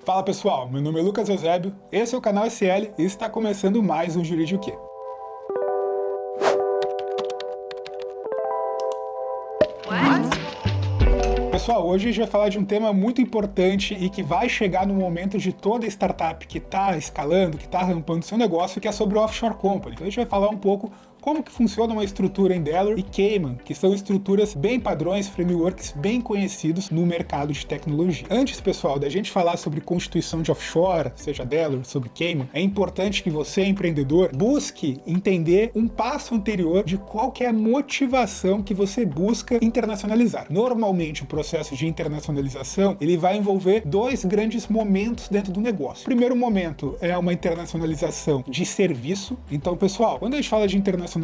Fala pessoal, meu nome é Lucas Eusébio, esse é o canal SL e está começando mais um Jurídico Quê? Pessoal, hoje a gente vai falar de um tema muito importante e que vai chegar no momento de toda startup que está escalando, que está rampando seu negócio, que é sobre o Offshore Company. Então a gente vai falar um pouco como que funciona uma estrutura em Delaware e Cayman, que são estruturas bem padrões, frameworks bem conhecidos no mercado de tecnologia. Antes, pessoal, da gente falar sobre constituição de offshore, seja Delaware, sobre Cayman, é importante que você, empreendedor, busque entender um passo anterior de qual que é a motivação que você busca internacionalizar. Normalmente, o processo de internacionalização, ele vai envolver dois grandes momentos dentro do negócio. O primeiro momento é uma internacionalização de serviço. Então, pessoal, quando a gente fala de internacionalização,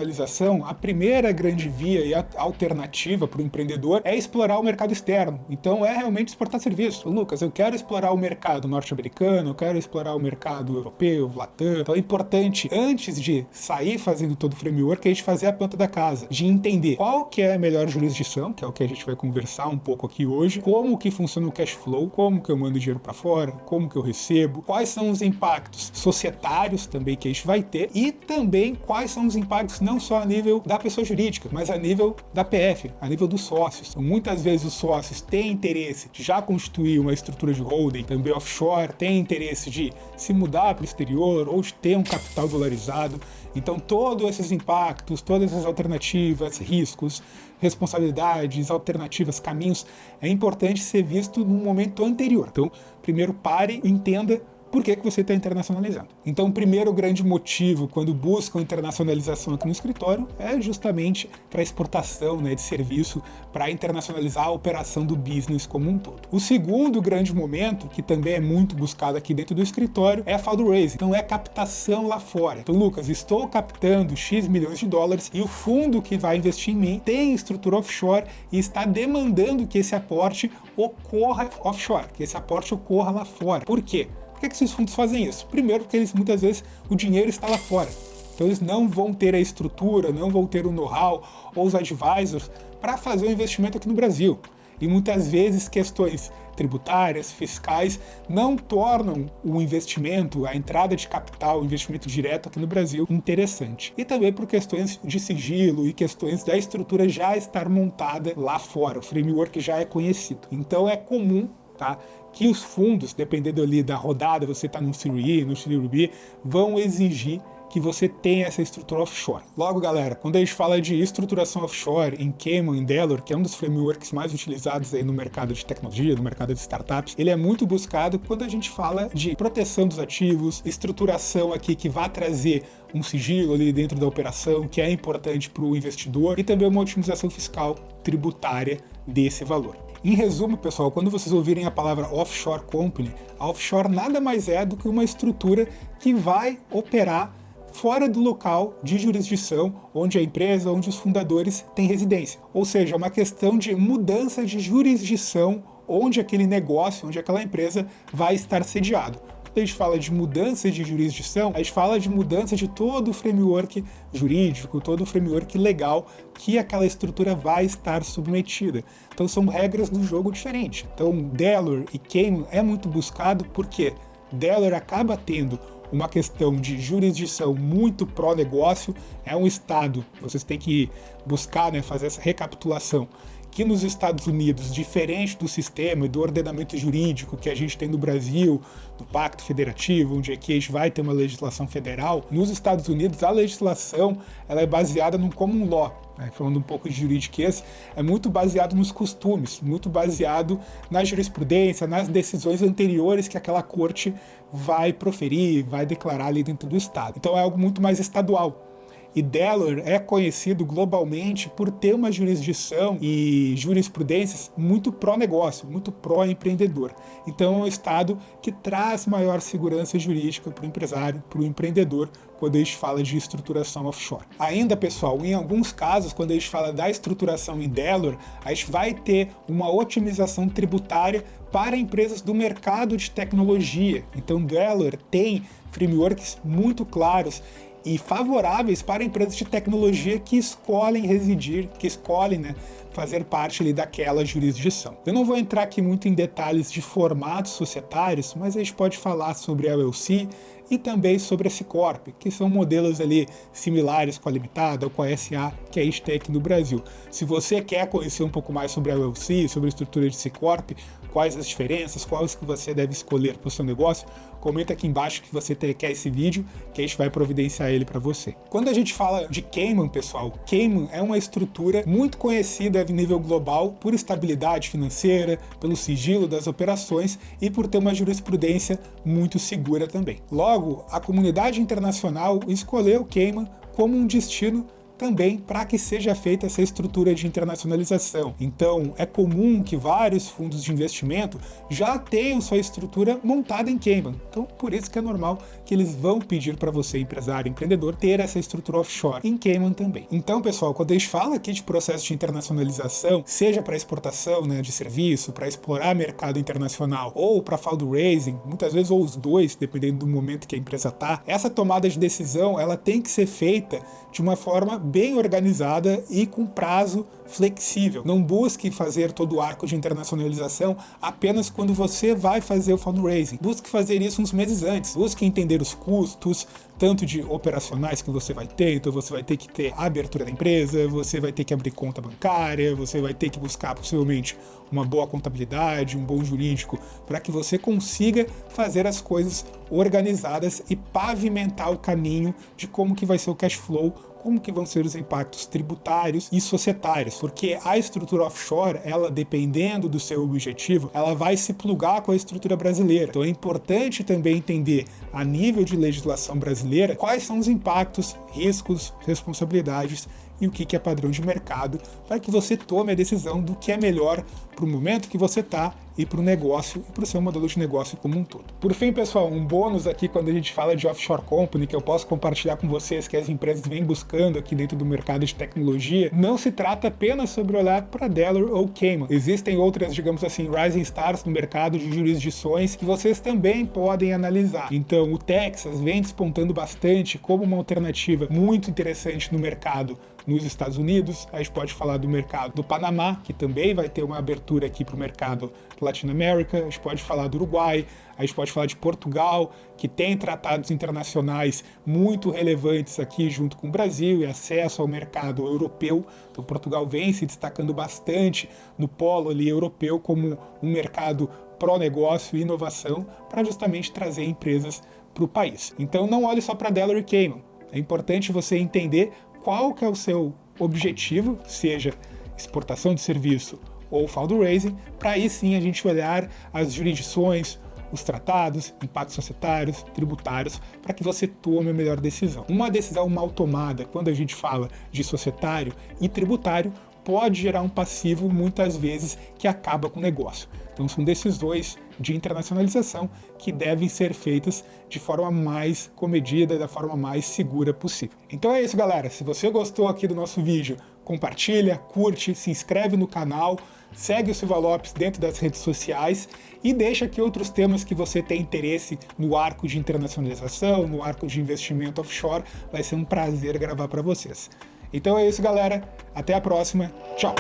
a primeira grande via e a alternativa para o empreendedor é explorar o mercado externo. Então é realmente exportar serviço. Lucas, eu quero explorar o mercado norte-americano, eu quero explorar o mercado europeu, Latam. Então é importante, antes de sair fazendo todo o framework, a gente fazer a planta da casa, de entender qual que é a melhor jurisdição, que é o que a gente vai conversar um pouco aqui hoje, como que funciona o cash flow, como que eu mando dinheiro para fora, como que eu recebo, quais são os impactos societários também que a gente vai ter e também quais são os impactos não só a nível da pessoa jurídica, mas a nível da PF, a nível dos sócios. Então, muitas vezes os sócios têm interesse de já constituir uma estrutura de holding, também offshore, têm interesse de se mudar para o exterior ou de ter um capital dolarizado. Então, todos esses impactos, todas essas alternativas, riscos, responsabilidades, alternativas, caminhos, é importante ser visto num momento anterior. Então, primeiro pare e entenda por que você está internacionalizando. Então, o primeiro grande motivo quando buscam internacionalização aqui no escritório é justamente para exportação, de serviço, para internacionalizar a operação do business como um todo. O segundo grande momento, que também é muito buscado aqui dentro do escritório, é a fundraising. Então, é captação lá fora. Então, Lucas, estou captando X milhões de dólares e o fundo que vai investir em mim tem estrutura offshore e está demandando que esse aporte ocorra offshore, que esse aporte ocorra lá fora. Por quê? Por que esses fundos fazem isso? Primeiro, porque eles muitas vezes o dinheiro está lá fora. Então eles não vão ter a estrutura, não vão ter o know-how ou os advisors para fazer o investimento aqui no Brasil. E muitas vezes questões tributárias, fiscais, não tornam o investimento, a entrada de capital, o investimento direto aqui no Brasil interessante. E também por questões de sigilo e questões da estrutura já estar montada lá fora, o framework já é conhecido. Então é comum, tá, que os fundos, dependendo ali da rodada, você está no Series E, no Series B, vão exigir que você tenha essa estrutura offshore. Logo, galera, quando a gente fala de estruturação offshore em Cayman, em Delaware, que é um dos frameworks mais utilizados aí no mercado de tecnologia, no mercado de startups, ele é muito buscado quando a gente fala de proteção dos ativos, estruturação aqui que vai trazer um sigilo ali dentro da operação, que é importante para o investidor, e também uma otimização fiscal tributária desse valor. Em resumo, pessoal, quando vocês ouvirem a palavra offshore company, a offshore nada mais é do que uma estrutura que vai operar fora do local de jurisdição onde a empresa, onde os fundadores têm residência. Ou seja, é uma questão de mudança de jurisdição onde aquele negócio, onde aquela empresa vai estar sediado. Quando a gente fala de mudança de jurisdição, a gente fala de mudança de todo o framework jurídico, todo o framework legal que aquela estrutura vai estar submetida. Então são regras do jogo diferentes. Então Delaware e Cayman é muito buscado porque Delaware acaba tendo uma questão de jurisdição muito pró-negócio, é um estado, vocês têm que buscar, fazer essa recapitulação, que nos Estados Unidos, diferente do sistema e do ordenamento jurídico que a gente tem no Brasil, do Pacto Federativo, onde aqui a gente vai ter uma legislação federal, nos Estados Unidos a legislação ela é baseada no common law. Falando um pouco de juridiquês, é muito baseado nos costumes, muito baseado na jurisprudência, nas decisões anteriores que aquela corte vai proferir, vai declarar ali dentro do estado. Então é algo muito mais estadual. E Delaware é conhecido globalmente por ter uma jurisdição e jurisprudências muito pró-negócio, muito pró-empreendedor. Então é um estado que traz maior segurança jurídica para o empresário, para o empreendedor, quando a gente fala de estruturação offshore. Ainda, pessoal, em alguns casos, quando a gente fala da estruturação em Delaware, a gente vai ter uma otimização tributária para empresas do mercado de tecnologia. Então Delaware tem frameworks muito claros e favoráveis para empresas de tecnologia que escolhem residir, que escolhem fazer parte ali daquela jurisdição. Eu não vou entrar aqui muito em detalhes de formatos societários, mas a gente pode falar sobre a LLC e também sobre a C-Corp, que são modelos ali similares com a limitada ou com a SA que a gente tem aqui no Brasil. Se você quer conhecer um pouco mais sobre a LLC, sobre a estrutura de C-Corp, quais as diferenças, quais que você deve escolher para o seu negócio, comenta aqui embaixo que você quer esse vídeo, que a gente vai providenciar ele para você. Quando a gente fala de Cayman, pessoal, Cayman é uma estrutura muito conhecida a nível global por estabilidade financeira, pelo sigilo das operações e por ter uma jurisprudência muito segura também. Logo, a comunidade internacional escolheu Cayman como um destino também para que seja feita essa estrutura de internacionalização. Então, é comum que vários fundos de investimento já tenham sua estrutura montada em Cayman. Então, por isso que é normal que eles vão pedir para você, empresário, empreendedor, ter essa estrutura offshore em Cayman também. Então, pessoal, quando a gente fala aqui de processo de internacionalização, seja para exportação, né, de serviço, para explorar mercado internacional ou para fundraising, muitas vezes ou os dois, dependendo do momento que a empresa está, essa tomada de decisão ela tem que ser feita de uma forma bem organizada e com prazo flexível. Não busque fazer todo o arco de internacionalização apenas quando você vai fazer o fundraising. Busque fazer isso uns meses antes. Busque entender os custos, tanto de operacionais que você vai ter, então você vai ter que ter a abertura da empresa, você vai ter que abrir conta bancária, você vai ter que buscar possivelmente uma boa contabilidade, um bom jurídico, para que você consiga fazer as coisas organizadas e pavimentar o caminho de como que vai ser o cash flow, como que vão ser os impactos tributários e societários, porque a estrutura offshore, ela dependendo do seu objetivo, ela vai se plugar com a estrutura brasileira. Então é importante também entender, a nível de legislação brasileira, quais são os impactos, riscos, responsabilidades e o que é padrão de mercado, para que você tome a decisão do que é melhor para o momento que você está e para o negócio e para o seu modelo de negócio como um todo. Por fim, pessoal, um bônus aqui quando a gente fala de offshore company, que eu posso compartilhar com vocês que as empresas vêm buscando aqui dentro do mercado de tecnologia, não se trata apenas sobre olhar para Delaware ou Cayman. Existem outras, digamos assim, rising stars no mercado de jurisdições que vocês também podem analisar. Então, o Texas vem despontando bastante como uma alternativa muito interessante no mercado nos Estados Unidos. A gente pode falar do mercado do Panamá, que também vai ter uma abertura aqui para o mercado Latinoamérica. A gente pode falar do Uruguai, a gente pode falar de Portugal, que tem tratados internacionais muito relevantes aqui junto com o Brasil e acesso ao mercado europeu. Então Portugal vem se destacando bastante no polo ali europeu como um mercado pró-negócio e inovação para justamente trazer empresas para o país. Então não olhe só para Delaware e Cayman. É importante você entender qual que é o seu objetivo, seja exportação de serviço ou fundraising, para aí sim a gente olhar as jurisdições, os tratados, impactos societários, tributários, para que você tome a melhor decisão. Uma decisão mal tomada, quando a gente fala de societário e tributário, pode gerar um passivo, muitas vezes, que acaba com o negócio. Então são decisões de internacionalização que devem ser feitas de forma mais comedida, da forma mais segura possível. Então é isso, galera. Se você gostou aqui do nosso vídeo, compartilha, curte, se inscreve no canal, segue o Silva Lopes dentro das redes sociais e deixa aqui outros temas que você tem interesse no arco de internacionalização, no arco de investimento offshore. Vai ser um prazer gravar para vocês. Então é isso, galera. Até a próxima. Tchau!